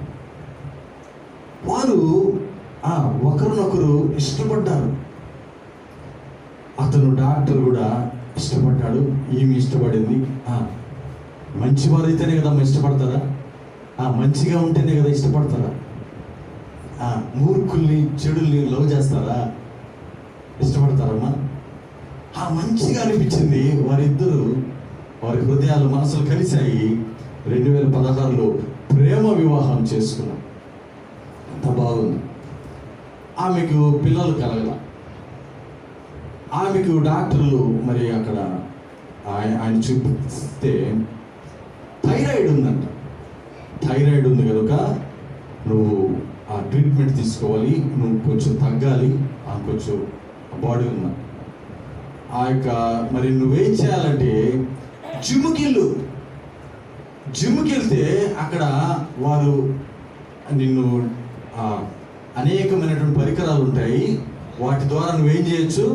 వారు ఒకరినొకరు ఇష్టపడ్డారు. అతను డాక్టర్ కూడా ఇష్టపడ్డాడు, ఈమె ఇష్టపడింది. మంచివారైతేనే కదా ఇష్టపడతారా? మంచిగా ఉంటేనే కదా ఇష్టపడతారా? మూర్ఖుల్ని చెడుల్ని లవ్ చేస్తారా? ఇష్టపడతారమ్మా? మంచిగా అనిపించింది. వారి హృదయాలు మనసులు కలిశాయి. 2016లో ప్రేమ వివాహం చేసుకున్నాం. అంత బాగుంది. ఆమెకు పిల్లలు కలగల. ఆమెకు డాక్టర్లు మరి అక్కడ ఆయన చూపిస్తే థైరాయిడ్ ఉందంట. థైరాయిడ్ ఉంది కనుక నువ్వు ట్రీట్మెంట్ తీసుకోవాలి, నువ్వు కొంచెం తగ్గాలి, కొంచెం బాడీ ఉన్నా మరి నువ్వేం చేయాలంటే జిమ్కి వెళ్తే అక్కడ వారు నిన్ను అనేకమైనటువంటి పరికరాలు ఉంటాయి, వాటి ద్వారా నువ్వేం చేయొచ్చు,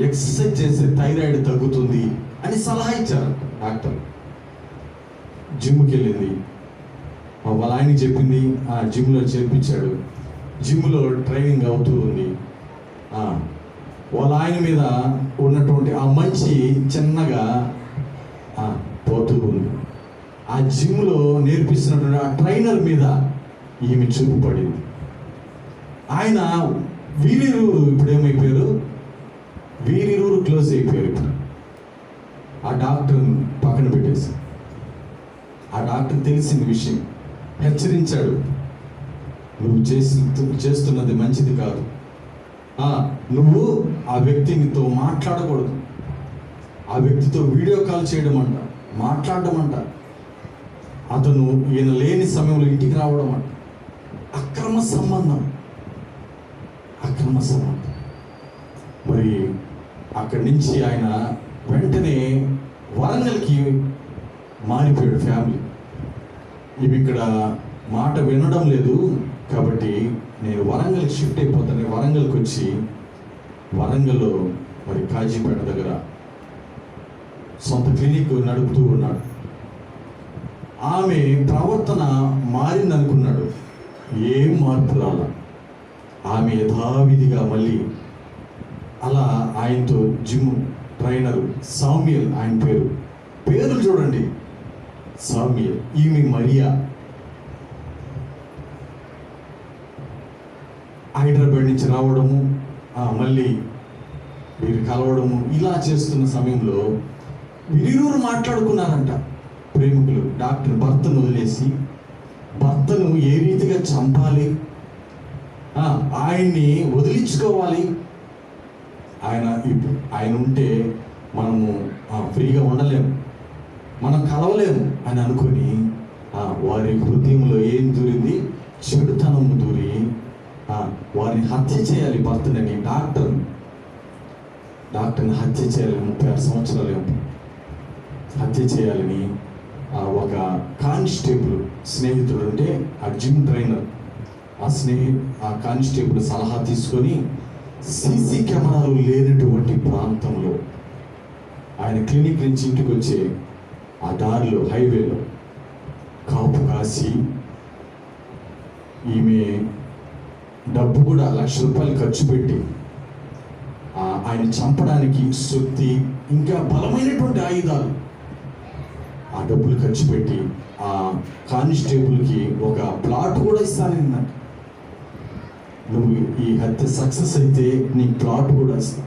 ఎక్సర్సైజ్ చేస్తే థైరాయిడ్ తగ్గుతుంది అని సలహా ఇచ్చారు డాక్టర్. జిమ్కి వెళ్ళింది, వాళ్ళ ఆయనకి చెప్పింది, జిమ్లో చేర్పించాడు. జిమ్లో ట్రైనింగ్ అవుతూ ఉంది. వాళ్ళ ఆయన మీద ఉన్నటువంటి మంచి చిన్నగా పోతూ ఉంది. ఆ జిమ్లో నేర్పిస్తున్నటువంటి ఆ ట్రైనర్ మీద ఈమె చూపు పడింది. ఆయన వీరిరూరు ఇప్పుడు ఏమైపోయారు, వీరిరూరు క్లోజ్ అయిపోయారు. ఇప్పుడు ఆ డాక్టర్ పక్కన పెట్టేసి, ఆ డాక్టర్ తెలిసిన విషయం హెచ్చరించాడు, నువ్వు చేస్తున్నది మంచిది కాదు, నువ్వు ఆ వ్యక్తితో మాట్లాడకూడదు, ఆ వ్యక్తితో వీడియో కాల్ చేయడం అంట, మాట్లాడడం అంట, అతను ఈయన లేని సమయంలో ఇంటికి రావడం అంట. అక్రమ సంబంధం. మరి అక్కడి నుంచి ఆయన వెంటనే వరంగల్కి మారిపోయాడు ఫ్యామిలీ. ఇవి ఇక్కడ మాట వినడం లేదు కాబట్టి నేను వరంగల్కి షిఫ్ట్ అయిపోతాను. వరంగల్కి వచ్చి వరంగల్లో మరి కాజీపేట దగ్గర సొంత క్లినిక్ నడుపుతూ ఉన్నాడు. ఆమె ప్రవర్తన మారిందనుకున్నాడు, ఏం మార్పు రాల. ఆమె యథావిధిగా మళ్ళీ అలా ఆయనతో జిమ్ ట్రైనర్ సామ్యుయల్, ఆయన పేర్లు చూడండి, సామ్యుయల్, ఈమె మరియా. హైదరాబాద్ నుంచి రావడము, మళ్ళీ వీరు కలవడము, ఇలా చేస్తున్న సమయంలో వీరిరువురు మాట్లాడుకున్నారంట ప్రేమికులు. డాక్టర్ భర్తను వదిలేసి భర్తను ఏ రీతిగా చంపాలి, ఆయన్ని వదిలించుకోవాలి, ఆయన ఉంటే మనము ఫ్రీగా ఉండలేము, మనం కలవలేము అని అనుకుని వారి హృదయంలో ఏం దూరింది? చెడుతనం దూరి వారిని హత్య చేయాలి. భర్తని డాక్టర్ని హత్య చేయాలి. 36 సంవత్సరాలు హత్య చేయాలని ఒక కానిస్టేబుల్ స్నేహితుడు అంటే ఆ జిమ్ ట్రైనర్, ఆ కానిస్టేబుల్ సలహా తీసుకొని సీసీ కెమెరాలు లేనటువంటి ప్రాంతంలో ఆయన క్లినిక్ నుంచి ఇంటికి వచ్చే ఆ దారిలో హైవేలో కాపు కాసి ఈమె డబ్బు కూడా ₹1,00,000 ఖర్చు పెట్టి ఆయన చంపడానికి సుత్తి ఇంకా బలమైనటువంటి ఆయుధాలు ఆ డబ్బులు ఖర్చు పెట్టి ఆ కానిస్టేబుల్కి ఒక ప్లాట్ కూడా ఇస్తానన్నట్టు. నువ్వు ఈ హత్య సక్సెస్ అయితే నీ ప్లాట్ కూడా ఇస్తా.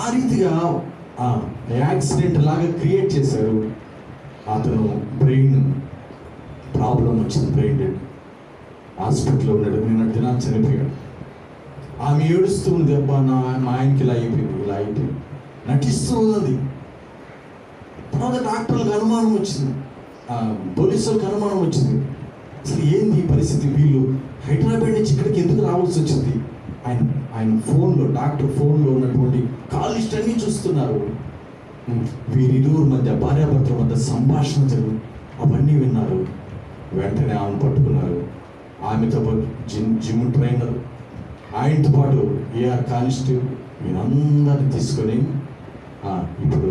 ఆ రీతిగా యాక్సిడెంట్ లాగా క్రియేట్ చేశారు. అతను బ్రెయిన్ ప్రాబ్లం వచ్చింది, బ్రెయిన్ డెడ్, హాస్పిటల్లో ఉన్నాడు. నిన్న దినాలు చనిపోయాడు. ఆమె ఏడుస్తూ ఉంది, అబ్బా మా ఆయనకి ఇలా అయిపోయింది, నటిస్తూ ఉన్నది. తర్వాత డాక్టర్లకు అనుమానం వచ్చింది, పోలీసులకు అనుమానం వచ్చింది. అసలు ఏంది ఈ పరిస్థితి, వీళ్ళు హైదరాబాద్ నుంచి ఇక్కడికి ఎందుకు రావాల్సి వచ్చింది? ఆయన ఫోన్లో, డాక్టర్ ఫోన్లో ఉన్నటువంటి కాల్ లిస్ట్ అన్నీ చూస్తున్నారు. వీరిరువురు మధ్య, భార్యాభర్తల మధ్య సంభాషణ జరిగింది, అవన్నీ విన్నారు. వెంటనే ఆమెను పట్టుకున్నారు. ఆమెతో పాటు జిమ్ ట్రైనర్, ఆయనతో పాటు ఏఆర్ కానిస్టేబుల్, వీరందరినీ తీసుకొని ఇప్పుడు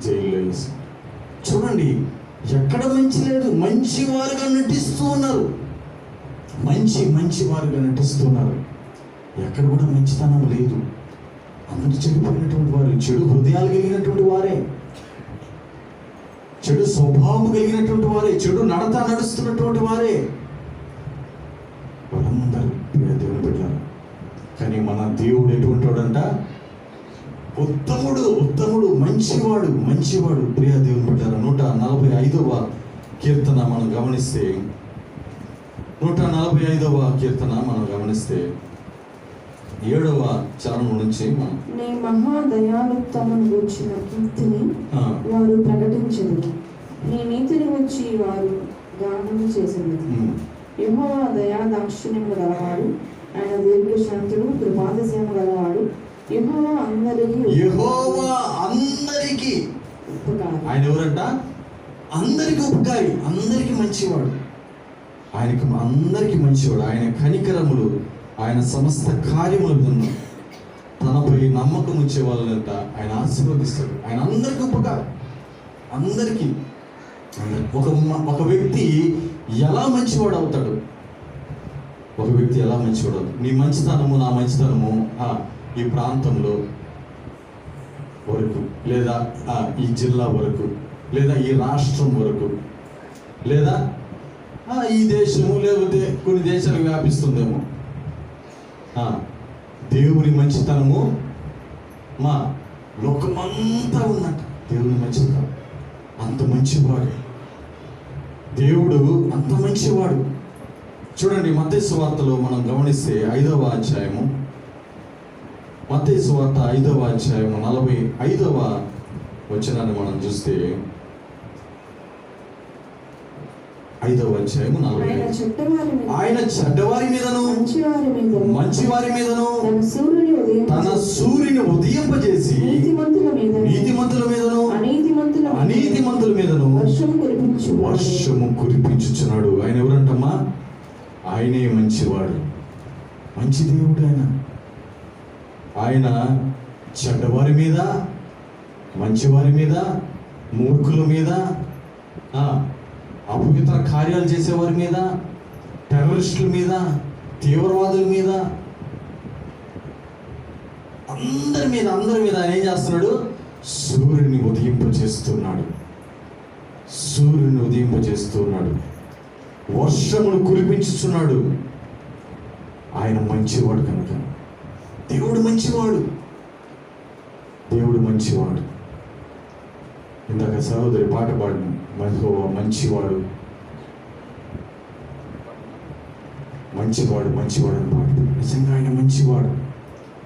జైల్లో వేసి. చూడండి, ఎక్కడ మంచి లేదు, మంచివారుగా నటిస్తూ ఉన్నారు, మంచివారుగా నటిస్తున్నారు. ఎక్కడ కూడా మంచితనం లేదు. అందరూ చెడిపోయినటువంటి వారు, చెడు హృదయాలు కలిగినటువంటి వారే, చెడు స్వభావం కలిగినటువంటి వారే, చెడు నడత నడుస్తున్నటువంటి వారే వారందరూ దేవుని బిడ్డలు. కానీ మన దేవుడు ఎటువంటి వాడంట? ఉత్తముడు, మంచివాడు. ప్రియ దేవుని బిడ్డలు. 145వ కీర్తన మనం గమనిస్తే, 145వ కీర్తన మనం గమనిస్తే 7వ చరణం నుంచి నీ మహా దయాలుత్తమును గూర్చిన కీర్తిని వారు ప్రకటించదు, నీ నీతిని వచ్చి వారు గానం చేసేది. యెహోవా దయా దాక్షిణ్యము గలవాడు, ఆయన దీర్ఘశాంతుడు, కృపాతిశయము గలవాడు. యెహోవా అందరికీ ఉపకారి. ఆయన ఎవరంట? అందరికీ ఉపకారి, అందరికీ మంచివాడు. ఆయనకు అందరికీ మంచివాడు. ఆయన కనికరములు, ఆయన సమస్త కార్యములు తనపై నమ్మకం ఉంచే వాళ్ళంట ఆయన ఆశీర్వదిస్తాడు. ఆయన అందరికీ ఉపకారం, అందరికీ. ఒక వ్యక్తి ఎలా మంచివాడు అవుతాడు? నీ మంచితనము, నా మంచితనము ఈ ప్రాంతంలో వరకు, లేదా ఈ జిల్లా వరకు, లేదా ఈ రాష్ట్రం వరకు, లేదా ఈ దేశము, లేకపోతే కొన్ని దేశాలకు వ్యాపిస్తుందేమో. దేవుని మంచితనము మా లోకమంతా ఉన్నట్టు. దేవుని మంచితనం అంత మంచివాడు, దేవుడు అంత మంచివాడు. చూడండి, మత్తయి సువార్తలో మనం గమనిస్తే 5వ అధ్యాయము, మత్తయి సువార్త 5వ అధ్యాయము 45వ వచనాన్ని మనం చూస్తే, 5వ అధ్యాయము 45. ఆయన చెడ్డవారి మీదను మంచివారి మీదను తన సూర్యుని ఉదయింపజేసి నీతిమంతుల మీదను అనీతిమంతుల మీదను వర్షము కురిపించుచున్నాడు. ఆయన ఎవరంటమ్మా? ఆయనే మంచివాడు, మంచి దేవుడు. ఆయన చెడ్డవారి మీద, మంచివారి మీద, మూర్ఖుల మీద, అపవిత్ర కార్యాలు చేసేవారి మీద, టెర్రరిస్టుల మీద, తీవ్రవాదుల మీద, అందరి మీద ఆయన ఏం చేస్తున్నాడు? సూర్యుని ఉదయింపజేస్తున్నాడు, వర్షమును కురిపించుచున్నాడు. ఆయన మంచివాడు కనుక. దేవుడు మంచివాడు, దేవుడు మంచివాడు. ఇందాక సహోదరి పాట పాడిన యెహోవా మంచివాడు, మంచివాడు మంచివాడు అని పాట. నిజంగా ఆయన మంచివాడు.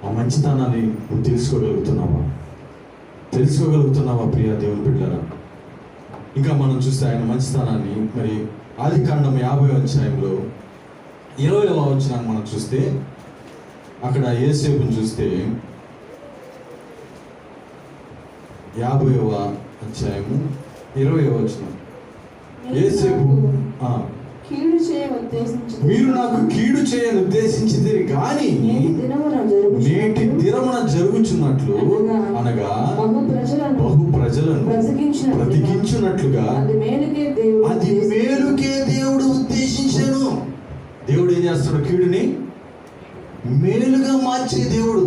ఆ మంచితనాన్ని నువ్వు తెలుసుకోగలుగుతున్నావా ప్రియా దేవుని బిడ్డలారా? ఇంకా మనం చూస్తే ఆయన మంచితనాన్ని మరి ఆదికాండం 50వ అధ్యాయంలో 20వ వచనాన్ని మనం చూస్తే, అక్కడ యోసేపుని చూస్తే 50వ అధ్యాయము 20వ వచనం. యోసేపు కీడు చేయ ఉద్దేశించి మీరు నాకు కీడు చేయని ఉద్దేశించింది కానీ నేటి దినమున జరుగుచున్నట్లు అనగా బహు ప్రజలను బ్రతికించున్నట్లుగా అది మేలుకే దేవుడు ఉద్దేశించాను. దేవుడు ఏం చేస్తాడు? కీడుని మేలుగా మార్చే దేవుడు.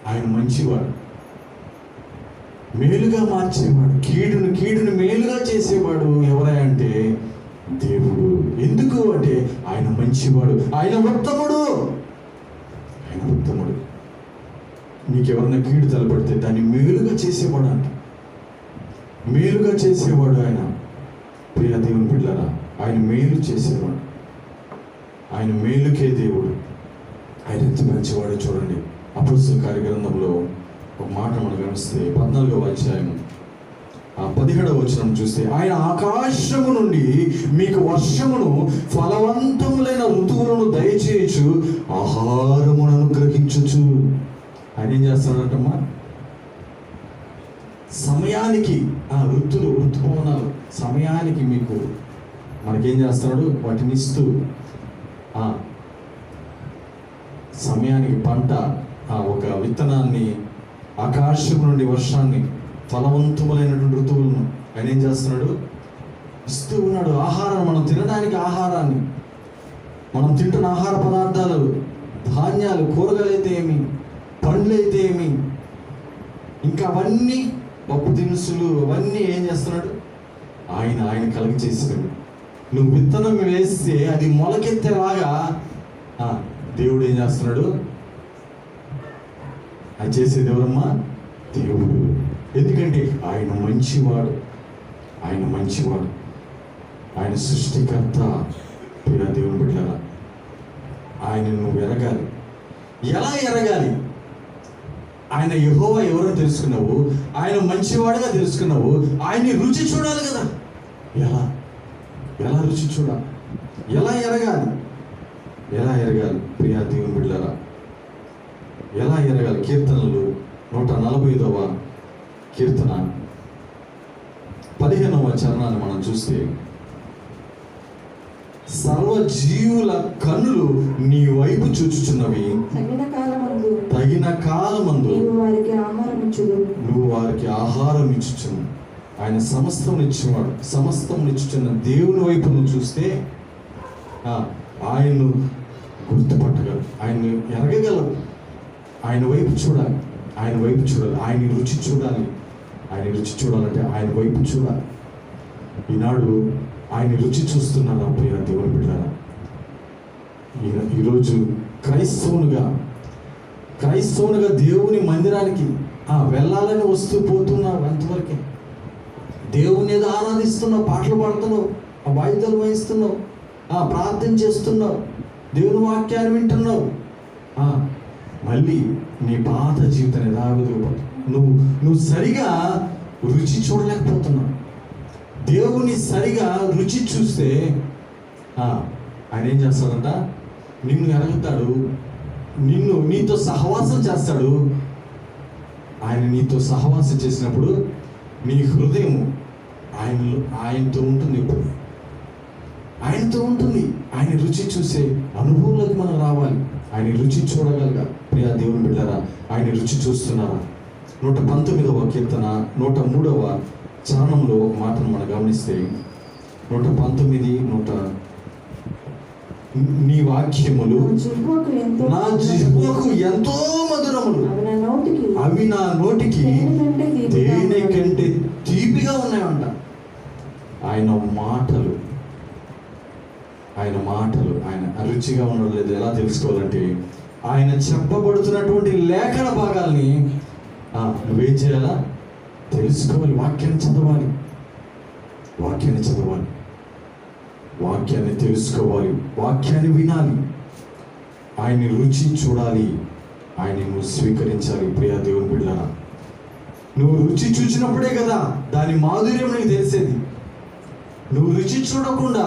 ఆయన మంచివాడు, మేలుగా మార్చేవాడు. కీడుని మేలుగా చేసేవాడు ఎవరై అంటే దేవుడు. ఎందుకు అంటే ఆయన మంచివాడు, ఆయన ఉత్తముడు. నీకెవరైనా కీడు తలపడితే దాన్ని మేలుగా చేసేవాడు అంట. మేలుగా చేసేవాడు ఆయన. ప్రియ దేవుని బిడ్డలారా, ఆయన మేలు చేసేవాడు. ఆయన మేలుకే దేవుడు. ఆయన ఎంత మంచివాడో చూడండి. అపోస్తల కార్యగ్రంథంలో ఒక మాట మనం గమనిస్తే 14వ అధ్యాయం 17వ వచనం చూస్తే, ఆయన ఆకాశము నుండి మీకు వర్షమును ఫలవంతములైన ఋతువులను దయచేయచ్చు, ఆహారమును అనుగ్రహించచ్చు. ఆయన ఏం చేస్తాడంటమ్మా? సమయానికి ఋతుపవనాలు సమయానికి మీకు మనకేం చేస్తున్నాడు? వాటిని ఇస్తూ సమయానికి పంట, ఒక విత్తనాన్ని, ఆకాశం నుండి వర్షాన్ని, ఫలవంతములైనటువంటి ఋతువులను ఆయన ఏం చేస్తున్నాడు? ఇస్తూ ఉన్నాడు. ఆహారం, మనం తినడానికి ఆహారాన్ని, మనం తింటున్న ఆహార పదార్థాలు, ధాన్యాలు, కూరగాయలు అయితే ఏమి, పండ్లు అయితే ఏమి, ఇంకా అవన్నీ పప్పు దినుసులు, అవన్నీ ఏం చేస్తున్నాడు? ఆయన కలిగి చేసినాడు. నువ్వు విత్తనం వేస్తే అది మొలకెత్తేలాగా దేవుడు ఏం చేస్తున్నాడు? అది చేసేది ఎవరమ్మా? దేవుడు. ఎందుకంటే ఆయన మంచివాడు, ఆయన మంచివాడు, ఆయన సృష్టికర్త. ప్రియ దేవుని బిడ్డలారా, ఆయన నువ్వు ఎరగాలి. ఎలా ఎరగాలి? ఆయన యెహోవా ఎవరో తెలుసుకున్నావు, ఆయన మంచివాడుగా తెలుసుకున్నావు, ఆయన్ని రుచి చూడాలి కదా. ఎలా రుచి చూడాలి? ఎలా ఎరగాలి? ప్రియా దేవుని బిడ్డలారా, ఎలా ఎరగాలి? కీర్తనలు 145వ కీర్తన 15వ చరణాన్ని మనం చూస్తే, సర్వజీవుల కన్నులు నీ వైపు చూచుచున్నవి, తగిన కాలమందు నువ్వు వారికి ఆహారం ఇచ్చుచున్నావు. ఆయన సమస్తం ఇచ్చుచున్న దేవుని వైపు నువ్వు చూస్తే ఆయన్ను గుర్తుపట్టగలవు, ఆయన్ని ఎరగగలవు. ఆయన వైపు చూడాలి, ఆయన రుచి చూడాలి. ఆయన రుచి చూడాలంటే ఆయన వైపు చూడాలి. ఈనాడు ఆయన రుచి చూస్తున్నారా ప్రియ దేవుని బిడ్డలారా? ఈరోజు క్రైస్తవునిగా దేవుని మందిరానికి వెళ్ళాలని వస్తూ పోతున్నావు. అంతవరకే దేవుని ఏదో ఆరాధిస్తున్నావు, పాటలు పాడుతున్నావు, వాయిద్యాలు వాయిస్తున్నావు, ప్రార్థన చేస్తున్నావు, దేవుని వాక్యాన్ని వింటున్నావు. మళ్ళీ నీ పాత జీవితాన్ని నువ్వు సరిగా రుచి చూడలేకపోతున్నావు. దేవుని సరిగా రుచి చూస్తే ఆయన ఏం చేస్తాడంట? నిన్ను ఎరగుతాడు, నీతో సహవాసం చేస్తాడు. ఆయన నీతో సహవాసం చేసినప్పుడు నీ హృదయం ఆయనతో ఉంటుంది. ఇప్పుడు ఆయనతో ఉంటుంది. ఆయన రుచి చూసే అనుభవంలోకి మనం రావాలి. ఆయన రుచి చూడగలగా. ప్రియా దేవుని బిడ్డలారా, ఆయన రుచి చూస్తున్నారా? 119వ కీర్తన 103వ చరణంలో ఒక మాటను మనం గమనిస్తే, 119 నీ వాక్యములు నా జిహ్వకు ఎంతో మధురములు, అవి నా నోటికి తేనె కంటే తీపిగా ఉన్నాయంట. ఆయన మాటలు ఆయన మాటలు ఆయన రుచిగా ఉండడం లేదు. ఎలా తెలుసుకోవాలంటే ఆయన చెప్పబడుతున్నటువంటి లేఖన భాగాల్ని నువ్వేం చేయాలా? తెలుసుకోవాలి. వాక్యాన్ని చదవాలి, వాక్యాన్ని చదవాలి, వాక్యాన్ని తెలుసుకోవాలి, వాక్యాన్ని వినాలి, ఆయన్ని రుచి చూడాలి, ఆయన్ని నువ్వు స్వీకరించాలి. ప్రియా దేవుని బిడ్డలారా, నువ్వు రుచి చూసినప్పుడే కదా దాని మాధుర్యం నీకు తెలిసేది. నువ్వు రుచి చూడకుండా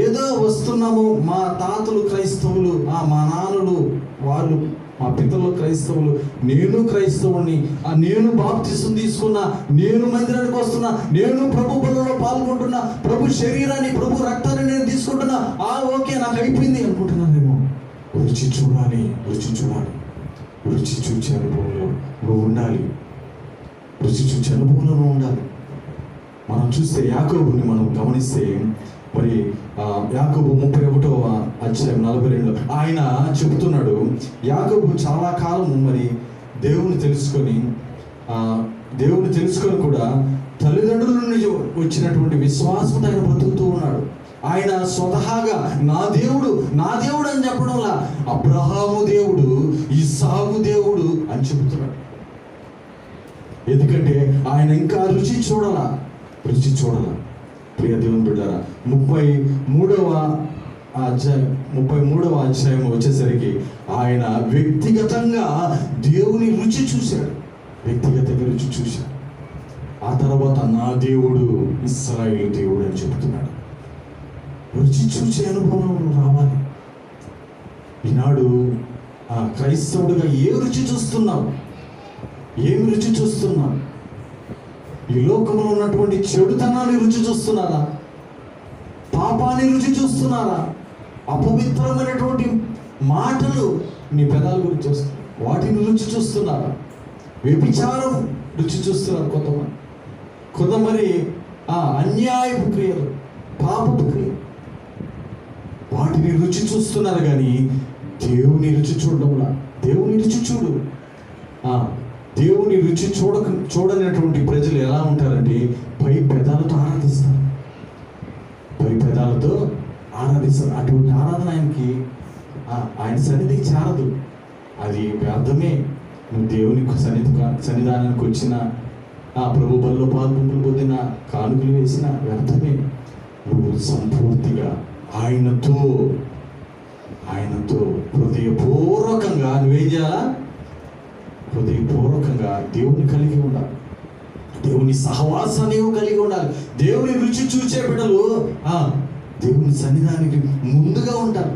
ఏదో వస్తున్నాము, మా తాతలు క్రైస్తవులు, మా నాన్నలు వాళ్ళు, మా పితరులు క్రైస్తవులు, నేను క్రైస్తవుని, నేను బాప్తిసం తీసుకున్నా, నేను మందిరానికి వస్తున్నా, నేను ప్రభు బలలో పాల్గొంటున్నా, ప్రభు శరీరాన్ని ప్రభు రక్తాన్ని నేను తీసుకుంటున్నా, ఓకే నాకు అయిపోయింది అనుకుంటున్నానేమో. రుచి చూడాలి, రుచి చూడాలి. రుచి చూచే అనుభవంలో నువ్వు ఉండాలి. రుచి చూచే అనుభవంలో నువ్వు ఉండాలి. మనం చూస్తే యాకోబుని మనం గమనిస్తే, మరి యాకోబు 31వ అధ్యాయం 42 ఆయన చెబుతున్నాడు. యాకోబు చాలా కాలం మరి దేవుని తెలుసుకొని కూడా తల్లిదండ్రుల నుండి వచ్చినటువంటి విశ్వాసంతో ఆయన బ్రతుకుతూ ఉన్నాడు. ఆయన స్వతహాగా నా దేవుడు అని చెప్పడంలా అబ్రహాము దేవుడు, ఇస్సాకు దేవుడు అని చెబుతున్నాడు. ఎందుకంటే ఆయన ఇంకా రుచి చూడాల. ప్రియ దేవుని బిడ్డారా, 33వ అధ్యాయం వచ్చేసరికి ఆయన వ్యక్తిగతంగా దేవుని రుచి చూశాడు. ఆ తర్వాత నా దేవుడు ఇశ్రాయేలు దేవుడు అని చెబుతున్నాడు. రుచి చూసే అనుభవం రావాలి. ఈనాడు క్రైస్తవుడిగా ఏమి రుచి చూస్తున్నావు? ఈ లోకంలో ఉన్నటువంటి చెడుతనాన్ని రుచి చూస్తున్నారా? పాపాన్ని రుచి చూస్తున్నారా? అపవిత్రమైనటువంటి మాటలు నీ పెదాల గురించి చూస్తున్నారు, వాటిని రుచి చూస్తున్నారా? వ్యభిచారం రుచి చూస్తున్నారు కొంతమంది అన్యాయపు క్రియలు, పాపపు క్రియలు, వాటిని రుచి చూస్తున్నారు. కానీ దేవుని రుచి చూడడంలా. దేవుని రుచి చూడు. దేవుని రుచి చూడనటువంటి ప్రజలు ఎలా ఉంటారంటే పై పెదాలతో ఆరాధిస్తారు. అటువంటి ఆరాధన ఆయన సన్నిధికి చేరదు. అది వ్యర్థమే. నువ్వు దేవుని సన్నిధానానికి వచ్చిన, ప్రభు బల్లో పాల్గొంపులు పొందిన, కానుకలు వేసిన వ్యర్థమే. నువ్వు సంపూర్తిగా ఆయనతో హృదయపూర్వకంగా నువ్వేం చేయాలా? హృదయపూర్వకంగా దేవుని కలిగి ఉండాలి. దేవుని సహవాసాన్ని కలిగి ఉండాలి. దేవుని రుచి చూచే బిడ్డలు దేవుని సన్నిధానికి ముందుగా ఉంటారు.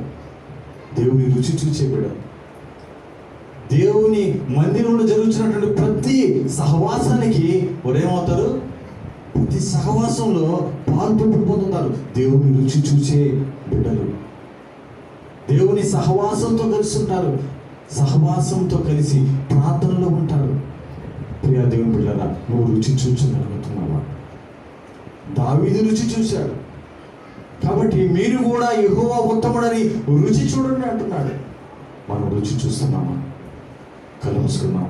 దేవుని రుచి చూచే బిడ్డలు దేవుని మందిరంలో జరుగుతున్నటువంటి ప్రతి సహవాసానికి ఏమవుతారు? ప్రతి సహవాసంలో పాల్పొంపులు పొందుతారు. దేవుని రుచి చూచే బిడ్డలు దేవుని సహవాసంతో కలిసి ఉంటారు. సహవాసంతో కలిసి ప్రార్థనలో ఉంటారు. ప్రియా దేవుని బిడ్డలారా, నువ్వు రుచి చూచగలుగుతున్నావా? దావీదు రుచి చూశాడు. కాబట్టి మీరు కూడా యెహోవా ఉత్తముడని రుచి చూడండి అంటున్నాడు. మనం రుచి చూస్తున్నామా? కళ్ళు మూసుకున్నాం.